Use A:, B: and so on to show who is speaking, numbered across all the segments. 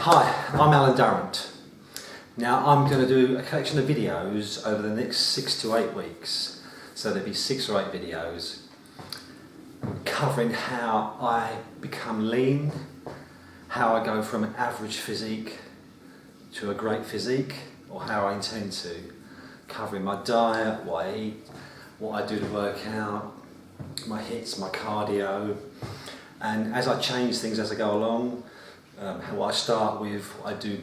A: Hi, I'm Alan Durrant. Now I'm going to do a collection of videos over the next 6 to 8 weeks. So there'll be 6 or 8 videos covering how I become lean, how I go from an average physique to a great physique, or how I intend to, covering my diet, what I eat, what I do to work out, my hits, my cardio, and as I change things as I go along, what I start with, what I do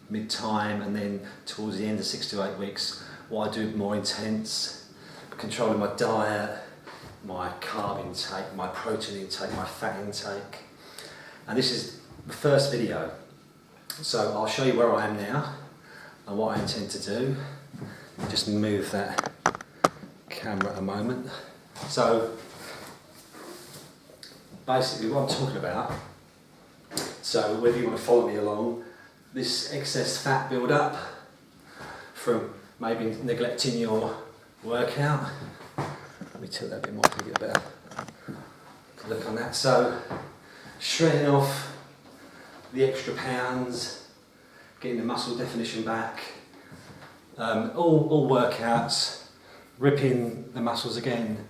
A: mid-time, and then towards the end of 6 to 8 weeks, what I do more intense, controlling my diet, my carb intake, my protein intake, my fat intake. And this is the first video, so I'll show you where I am now and what I intend to do. Just move that camera a moment. So basically what I'm talking about, so whether you want to follow me along, this excess fat build up from maybe neglecting your workout. Let me tilt that a bit more to get a better look on that. So shredding off the extra pounds, getting the muscle definition back, all workouts, ripping the muscles again,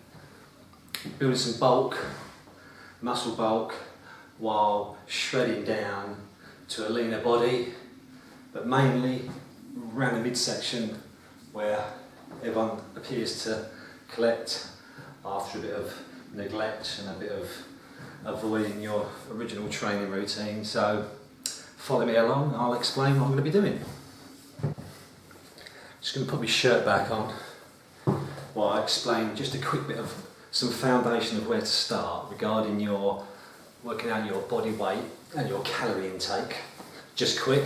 A: building some bulk, muscle bulk, while shredding down to a leaner body, but mainly around the midsection where everyone appears to collect after a bit of neglect and a bit of avoiding your original training routine. So follow me along, I'll explain what I'm going to be doing. Just going to put my shirt back on while I explain just a quick bit of some foundation of where to start regarding your working out your body weight and your calorie intake. Just quick,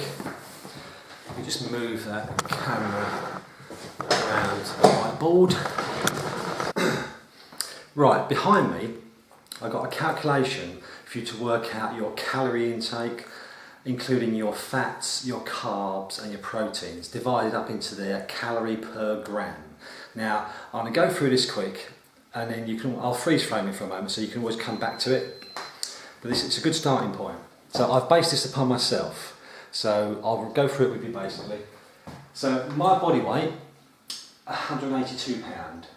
A: you just move that camera around the whiteboard. Right, behind me I've got a calculation for you to work out your calorie intake, including your fats, your carbs and your proteins, divided up into their calorie per gram. Now I'm going to go through this quick, and then I'll freeze frame it for a moment so you can always come back to it. But it's a good starting point. So I've based this upon myself. So I'll go through it with you basically. So my body weight, 182 pound.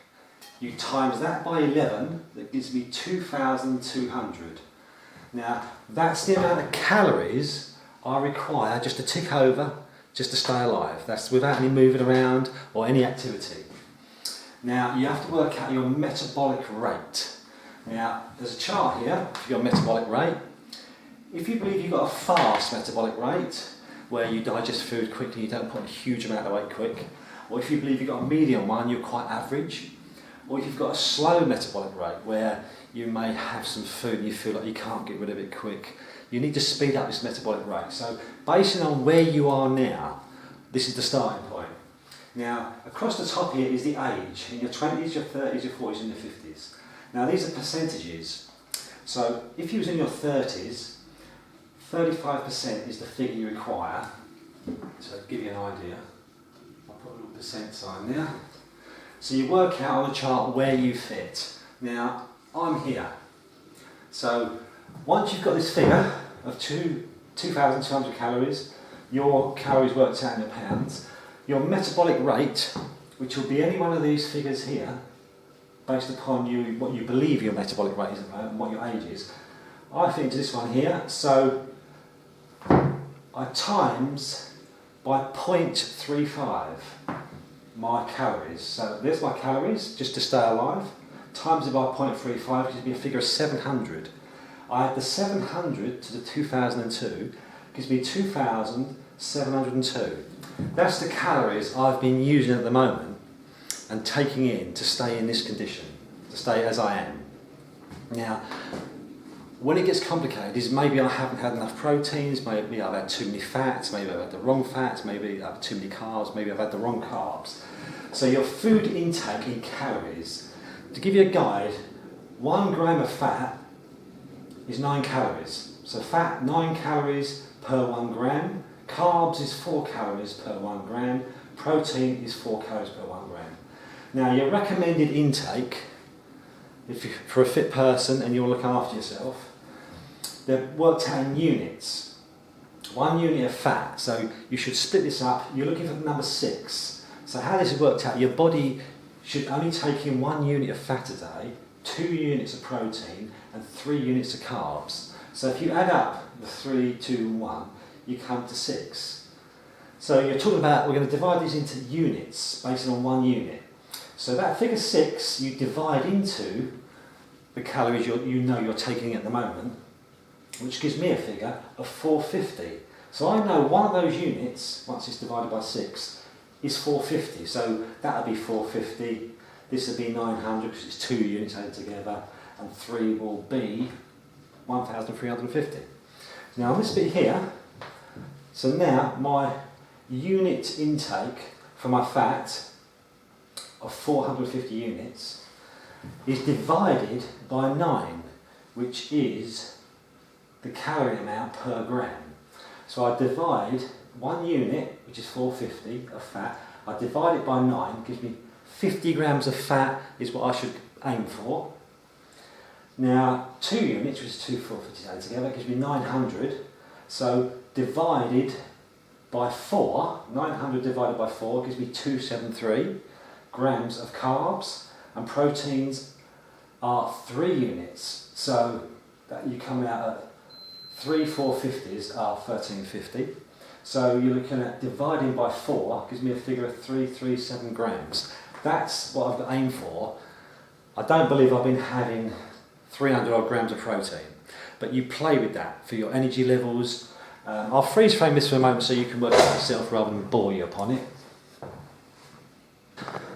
A: You times that by 11, that gives me 2,200. Now that's the amount of calories I require just to tick over, just to stay alive. That's without any moving around or any activity. Now you have to work out your metabolic rate. Now there's a chart here for your metabolic rate. If you believe you've got a fast metabolic rate, where you digest food quickly, you don't put a huge amount of weight quick, or if you believe you've got a medium one, you're quite average, or if you've got a slow metabolic rate, where you may have some food and you feel like you can't get rid of it quick, you need to speed up this metabolic rate. So basing on where you are now, this is the starting point. Now across the top here is the age, in your 20s, your 30s, your 40s and your 50s. Now these are percentages. So if you was in your 30s, 35% is the figure you require. So to give you an idea, I'll put a little percent sign there. So you work out on the chart where you fit. Now I'm here. So once you've got this figure of 2,200 calories, your calories worked out in your pounds, your metabolic rate, which will be any one of these figures here, based upon what you believe your metabolic rate is and what your age is. I fit into this one here, so I times by 0.35 my calories. So there's my calories, just to stay alive, times it by 0.35 gives me a figure of 700. I add the 700 to the 2002, gives me 2,702. That's the calories I've been using at the moment and taking in to stay in this condition, to stay as I am. Now, when it gets complicated is maybe I haven't had enough proteins, maybe I've had too many fats, maybe I've had the wrong fats, maybe I've had too many carbs, maybe I've had the wrong carbs. So your food intake in calories, to give you a guide, 1 gram of fat is 9 calories. So fat, 9 calories per 1 gram, carbs is 4 calories per 1 gram, protein is 4 calories per 1 gram. Now your recommended intake, for a fit person and you're looking after yourself, they're worked out in units. 1 unit of fat. So you should split this up. You're looking for number 6. So how this is worked out, your body should only take in 1 unit of fat a day, 2 units of protein and 3 units of carbs. So if you add up the 3, 2 and 1, you come to 6. So you're talking about, we're going to divide these into units based on 1 unit. So that figure 6 you divide into the calories you know you're taking at the moment, which gives me a figure of 450. So I know one of those units, once it's divided by 6, is 450. So that would be 450. This would be 900 because it's 2 units added together, and 3 will be 1,350. Now on this bit here, so now my unit intake for my fat of 450 units is divided by 9, which is the calorie amount per gram. So I divide 1 unit, which is 450 of fat, I divide it by 9, gives me 50 grams of fat is what I should aim for. Now 2 units, which is 2 450 added together, gives me 900. So divided by 4, 900 divided by 4 gives me 273 grams of carbs, and proteins are 3 units. So that you come out at 3 450s are 1350. So you're looking at dividing by 4 gives me a figure of 337 grams. That's what I've got to aim for. I don't believe I've been having 300 odd grams of protein, but you play with that for your energy levels. I'll freeze frame this for a moment so you can work it out yourself rather than bore you upon it.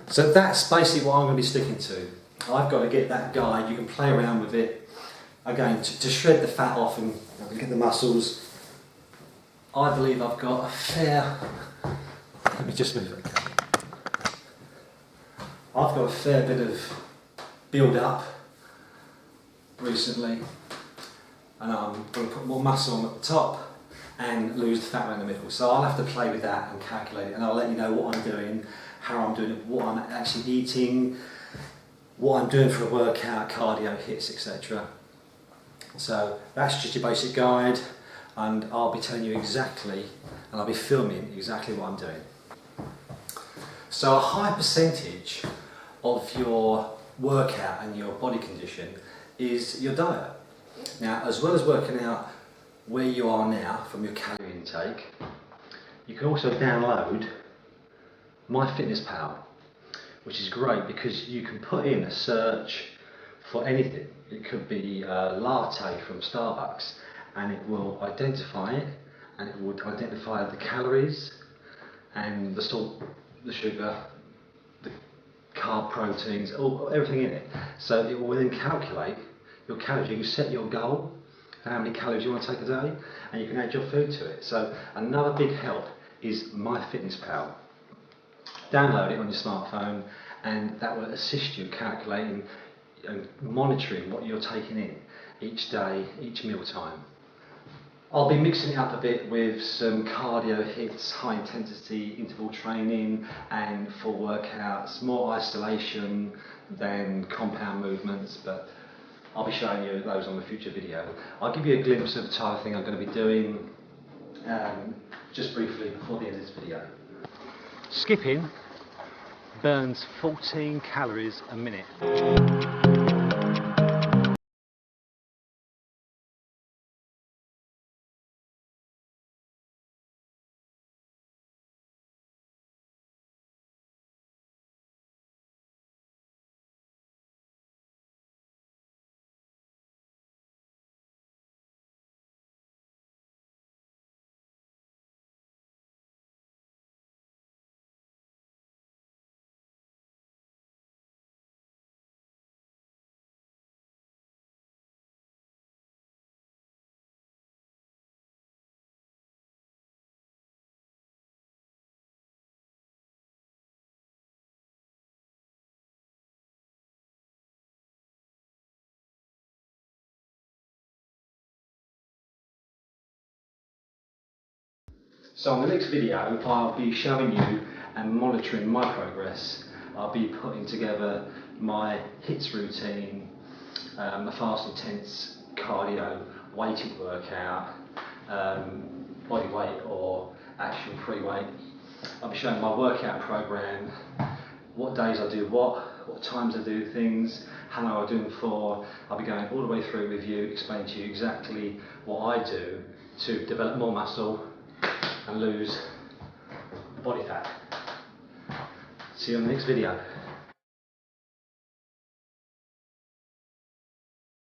A: So that's basically what I'm going to be sticking to. I've got to get that guide. You can play around with it again to shred the fat off and get the muscles. I believe I've got a fair, let me just move it. I've got a fair bit of build up recently, and I'm going to put more muscle on at the top and lose the fat around the middle. So I'll have to play with that and calculate it, and I'll let you know what I'm doing, how I'm doing it, what I'm actually eating, what I'm doing for a workout, cardio hits, etc. So that's just your basic guide, and I'll be telling you exactly, and I'll be filming exactly what I'm doing. So a high percentage of your workout and your body condition is your diet. Now, as well as working out where you are now from your calorie intake, you can also download MyFitnessPal, which is great because you can put in a search for anything. It could be a latte from Starbucks, and it will identify it, and it would identify the calories and the salt, the sugar, the carb, proteins, everything in it. So it will then calculate your calories. You can set your goal for how many calories you want to take a day, and you can add your food to it. So another big help is MyFitnessPal. Download it on your smartphone, and that will assist you calculating and monitoring what you're taking in each day, each meal time. I'll be mixing it up a bit with some cardio hits, high intensity interval training and full workouts, more isolation than compound movements, but I'll be showing you those on the future video. I'll give you a glimpse of the type of thing I'm going to be doing just briefly before the end of this video. Skipping burns 14 calories a minute. So in the next video I'll be showing you and monitoring my progress. I'll be putting together my HIIT routine, a fast intense cardio weighted workout, body weight or actual free weight. I'll be showing my workout program, what days I do what times I do things, how long I do them for. I'll be going all the way through with you, explaining to you exactly what I do to develop more muscle and lose body fat. See you on the next video.